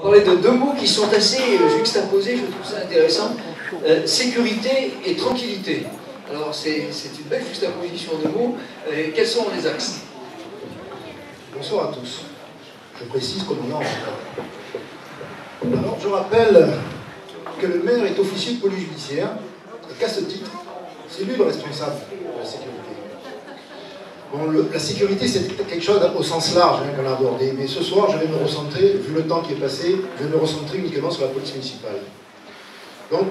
parler de deux mots qui sont assez juxtaposés, je trouve ça intéressant. Sécurité et tranquillité. Alors c'est une belle juxtaposition de mots. Quels sont les axes? Bonsoir à tous. Je précise qu'on en a encore. Alors je rappelle que le maire est officier de police judiciaire et qu'à ce titre, c'est lui le responsable de la sécurité. Bon, la sécurité, c'est quelque chose au sens large qu'on a abordé, mais ce soir, je vais me recentrer, vu le temps qui est passé, je vais me recentrer uniquement sur la police municipale. Donc,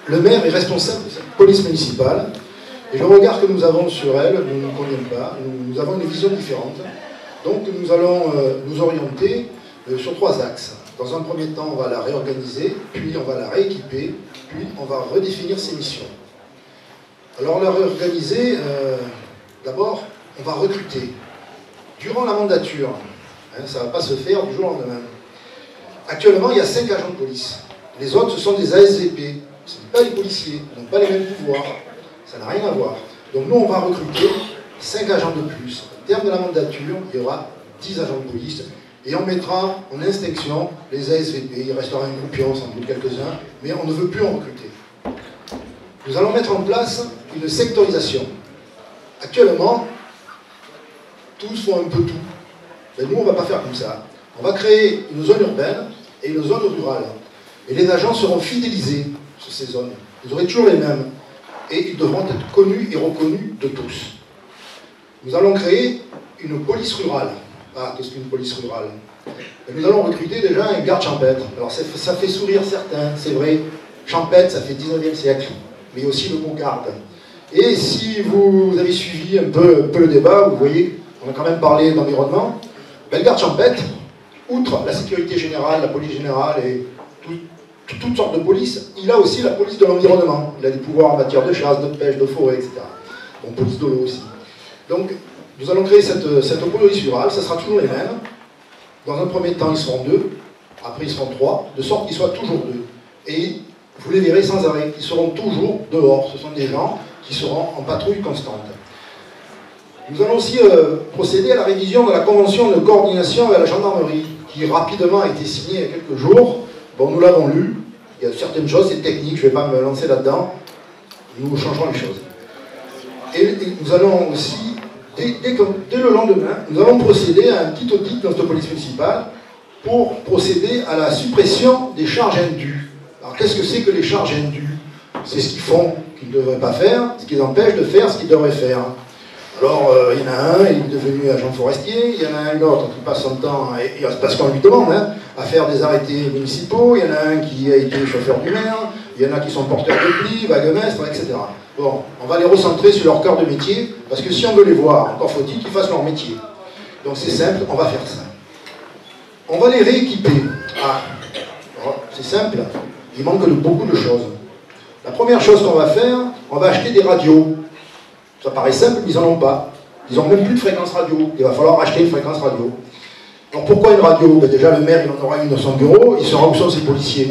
le maire est responsable de cette police municipale, et le regard que nous avons sur elle ne nous convient pas, nous avons une vision différente. Donc, nous allons nous orienter sur trois axes. Dans un premier temps, on va la réorganiser, puis on va la rééquiper, puis on va redéfinir ses missions. Alors, la réorganiser, d'abord, on va recruter. Durant la mandature, ça ne va pas se faire du jour au lendemain. Actuellement, il y a 5 agents de police. Les autres, ce sont des ASVP. Ce n'est pas les policiers, ils n'ont pas les mêmes pouvoirs. Ça n'a rien à voir. Donc nous, on va recruter 5 agents de plus. Au terme de la mandature, il y aura 10 agents de police. Et on mettra en extinction les ASVP. Il restera un groupion, sans doute quelques-uns, mais on ne veut plus en recruter. Nous allons mettre en place une sectorisation. Actuellement, tous font un peu tout. Mais nous, on ne va pas faire comme ça. On va créer une zone urbaine et une zone rurale. Et les agents seront fidélisés sur ces zones. Vous aurez toujours les mêmes. Et ils devront être connus et reconnus de tous. Nous allons créer une police rurale. Ah, qu'est-ce qu'une police rurale? Et nous allons recruter déjà un garde champêtre. Alors ça fait sourire certains, c'est vrai. Champêtre, ça fait 19e siècle. Mais aussi le mot garde. Et si vous avez suivi un peu le débat, vous voyez, on a quand même parlé d'environnement. Ben, le garde champêtre, outre la sécurité générale, la police générale et toutes sortes de polices, il a aussi la police de l'environnement. Il a des pouvoirs en matière de chasse, de pêche, de forêt, etc. Donc police de l'eau aussi. Donc nous allons créer cette police rurale, ça sera toujours les mêmes. Dans un premier temps, ils seront 2, après ils seront 3, de sorte qu'ils soient toujours 2. Et vous les verrez sans arrêt, ils seront toujours dehors. Ce sont des gens qui seront en patrouille constante. Nous allons aussi procéder à la révision de la convention de coordination avec la gendarmerie, qui rapidement a été signée il y a quelques jours. Bon, nous l'avons lu, il y a certaines choses, c'est technique, je ne vais pas me lancer là-dedans, nous changerons les choses. Et nous allons aussi, dès le lendemain, nous allons procéder à un petit audit de notre police municipale pour procéder à la suppression des charges indues. Alors qu'est-ce que c'est que les charges indues? C'est ce qu'ils font, qu'ils ne devraient pas faire, ce qui les empêche de faire ce qu'ils devraient faire. Alors, il y en a un, il est devenu agent forestier, il y en a un autre qui passe son temps, parce qu'on lui demande, à faire des arrêtés municipaux, il y en a un qui a été chauffeur du maire, il y en a qui sont porteurs de plis, vaguemestres, etc. Bon, on va les recentrer sur leur cœur de métier, parce que si on veut les voir, encore faut-il qu'ils fassent leur métier. Donc c'est simple, on va faire ça. On va les rééquiper. Ah, c'est simple, il manque beaucoup de choses. La première chose qu'on va faire, on va acheter des radios. Ça paraît simple, mais ils n'en ont pas. Ils n'ont même plus de fréquence radio. Il va falloir acheter une fréquence radio. Alors pourquoi une radio? Ben déjà, le maire, il en aura une dans son bureau, il saura où sont ses policiers.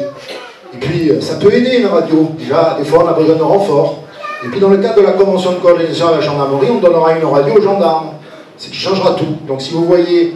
Et puis, ça peut aider une radio. Déjà, des fois, on a besoin de renfort. Et puis, dans le cadre de la convention de coordination avec la gendarmerie, on donnera une radio aux gendarmes. Ce qui changera tout. Donc, si vous voyez